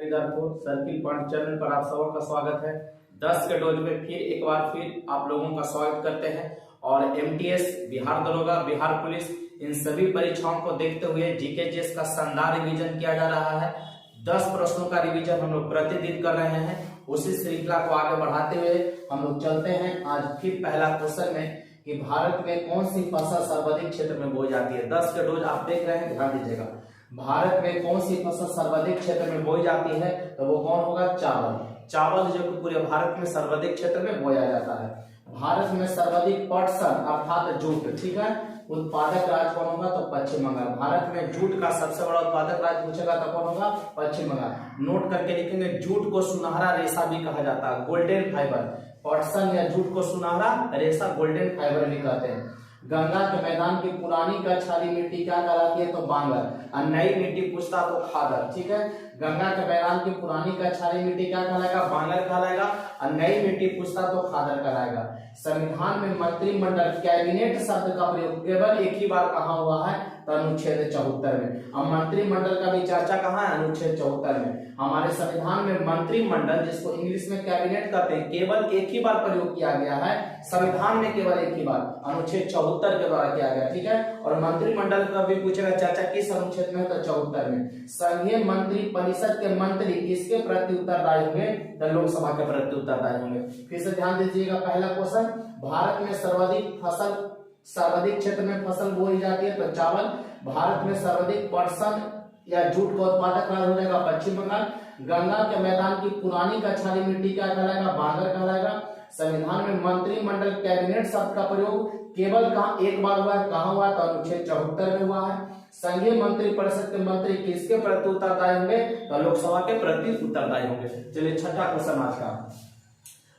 Circle point channel पर आप सबों का स्वागत है। 10 के डोज में एक बार आप लोगों का स्वागत करते हैं। और एमटीएस, बिहार दरोगा, बिहार पुलिस, इन सभी परीक्षाओं को देखते हुए जीके जीएस का शानदार रिवीजन किया जा रहा है। 10 प्रश्नों का रिवीजन हम लोग प्रतिदिन कर रहे हैं। उसी श्रृंखला को आगे बढ़ाते हुए हम लोग चलते हैं। आज फिर पहला क्वेश्चन में कि भारत में कौन सी फसल सर्वाधिक क्षेत्र में बोई जाती है। 10 के डोज आप देख रहे हैं, ध्यान दीजिएगा। भारत में कौन सी फसल सर्वाधिक क्षेत्र में बोई जाती है, तो वो कौन होगा? चावल। चावल जो कि पूरे भारत में सर्वाधिक क्षेत्र में बोया जाता है। भारत में सर्वाधिक पटसन अर्थात जूट, ठीक है, उत्पादक राज्य कौन होगा? तो पश्चिम बंगाल। भारत में जूट का सबसे बड़ा उत्पादक राज्य पूछेगा तो कौन होगा? पश्चिम बंगाल। नोट करके लिखेंगे, जूट को सुनहरा रेशा भी कहा जाता है, गोल्डन फाइबर। पटसन या जूट को सुनहरा रेशा, गोल्डन फाइबर भी कहते हैं। गंगा के मैदान की पुरानी कछाली मिट्टी क्या कहलाती है? तो बांगर। और नई मिट्टी पूछता तो खादर, ठीक है। गंगा के मैदान की पुरानी कछाली मिट्टी क्या कहलाएगा? बांगर कहलाएगा। और नई मिट्टी पूछता तो खादर कहलाएगा। संविधान में मंत्रिमंडल, कैबिनेट शब्द का प्रयोग केवल एक ही बार कहाँ हुआ है? तो अनुच्छेद 74 में। अब मंत्रिमंडल का भी चर्चा कहाँ है? अनुच्छेद 74 में। हमारे संविधान में मंत्रिमंडल, जिसको इंग्लिश में कैबिनेट कहते हैं, केवल एक ही बार प्रयोग किया गया है। संविधान में केवल एक ही बार, अनुच्छेद 74 के द्वारा किया गया, ठीक है। और मंत्रिमंडल का भी पूछेगा चर्चा किस अनुच्छेद में? तो 74 में। संघीय मंत्री परिषद के मंत्री किसके प्रति उत्तरदायी होंगे? तो लोकसभा के प्रति उत्तरदायी होंगे। फिर से ध्यान दीजिएगा, पहला क्वेश्चन, भारत में सर्वाधिक क्षेत्र में फसल बोई जाती है तो चावल। भारत में सर्वाधिक पटसन या जूट का उत्पादक राज्य हो जाएगा पश्चिम बंगाल। गंगा के मैदान की पुरानी कछाली मिट्टी क्या कहलाएगा? बांगर कहलाएगा। संविधान में मंत्रिमंडल, कैबिनेट शब्द का प्रयोग केवल कहाँ एक बार हुआ है? कहाँ हुआ? तो अनुच्छेद 74 में हुआ है। संघीय मंत्री परिषद के मंत्री किसके प्रति उत्तरदायी होंगे? तो लोकसभा के प्रति उत्तरदायी होंगे। चलिए छठा क्वेश्चन आज का,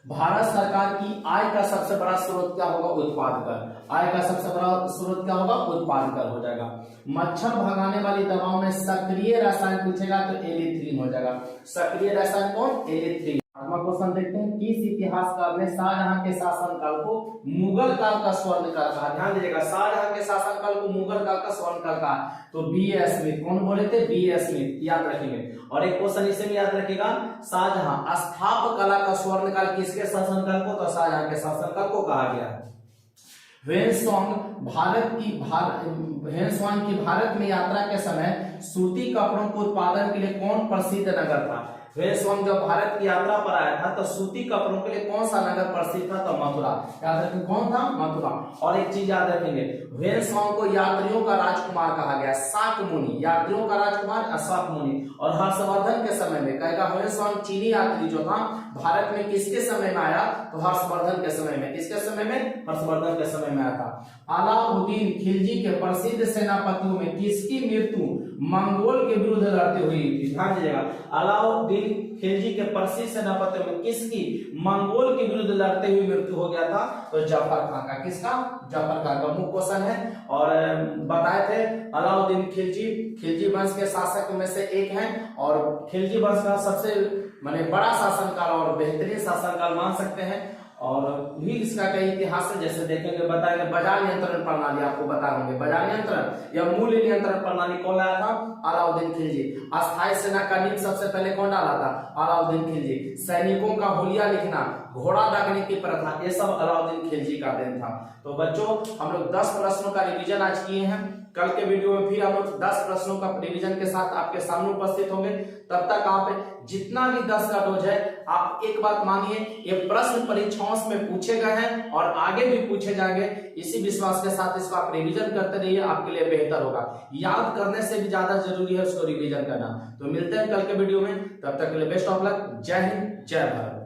भारत सरकार की आय का सबसे बड़ा स्रोत क्या होगा? उत्पाद कर। आय का सबसे बड़ा स्रोत क्या होगा? उत्पाद कर हो जाएगा। मच्छर भगाने वाली दवाओं में सक्रिय रसायन पूछेगा तो एलिथ्रीन हो जाएगा। सक्रिय रसायन कौन? एलिथ्रीन। क्वेश्चन देखते हैं, किस इतिहासकार ने शाहजहां के शासनकाल को मुगल काल का स्वर्ण काल कहा? ध्यान दीजिएगा, शाहजहां के शासनकाल को मुगल काल का स्वर्ण काल कहा। तो B.A. स्मिथ। कौन बोले थे? B.A. स्मिथ, याद रखेंगे। और एक क्वेश्चन इसे भी याद रखिएगा, शाहजहां स्थापत्य कला का स्वर्ण काल किसके शासनकाल को? तो शाहजहां के शासनकाल को कहा गया है। ह्वेनसांग की भारत में यात्रा के समय सूती कपड़ों के उत्पादन के लिए कौन प्रसिद्ध नगर था? ह्वेनसांग जब भारत की यात्रा पर आया था तो सूती कपड़ों के लिए कौन सा नगर प्रसिद्ध था? तो मथुरा। याद रखें, कौन था? मथुरा। और एक चीज याद रखेंगे, ह्वेनसांग को यात्रियों का राजकुमार कहा गया, शाक मुनि। यात्रियों का राजकुमार शाक मुनि। और हर्षवर्धन के समय में कहेगा, ह्वेनसांग चीनी यात्री जो था भारत में किसके समय में आया? तो हर्षवर्धन के समय में। किसके समय में? हर्षवर्धन के समय में आया था। अलाउद्दीन खिलजी के प्रसिद्ध सेनापतियों में किसकी मृत्यु मंगोल के विरुद्ध लड़ते हुई थी? ध्यान दीजिएगा, अलाउद्दीन खिलजी के प्रसिद्ध सेनापतियों में किसकी मंगोल के विरुद्ध लड़ते हुए मृत्यु हो गया था? तो जफर खान का। किसका? जफर खान का। मुख्य क्वेश्चन है। और बताए थे अलाउद्दीन खिलजी वंश के शासक में से एक हैं। और खिलजी वंश का सबसे बड़ा शासनकाल और बेहतरीन शासनकाल मान सकते हैं। और भी इसका कई इतिहास है, जैसे देखेंगे, बताएंगे। बाजार नियंत्रण प्रणाली आपको बता देंगे। बाजार नियंत्रण या मूल्य नियंत्रण प्रणाली कौन लाया था? अलाउद्दीन खिलजी। अस्थायी सेना का नींव सबसे पहले कौन डाला था? अलाउद्दीन खिलजी। सैनिकों का हुलिया लिखना, घोड़ा दागने की प्रथा, ये सब अलाउद्दीन खिलजी का देन था। तो बच्चों, हम लोग 10 प्रश्नों का रिवीजन आज किए हैं। कल के वीडियो में फिर हम लोग 10 प्रश्नों का रिवीजन के साथ आपके सामने उपस्थित होंगे। तब तक आप जितना भी 10 का डोज है, आप एक बात मानिए, ये प्रश्न परीक्षाओं में पूछे गए हैं और आगे भी पूछे जाएंगे। इसी विश्वास के साथ इसको आप रिवीजन करते रहिए, आपके लिए बेहतर होगा। याद करने से भी ज्यादा जरूरी है उसको रिवीजन करना। तो मिलते हैं कल के वीडियो में, तब तक के लिए बेस्ट ऑफ लक। जय हिंद, जय भारत।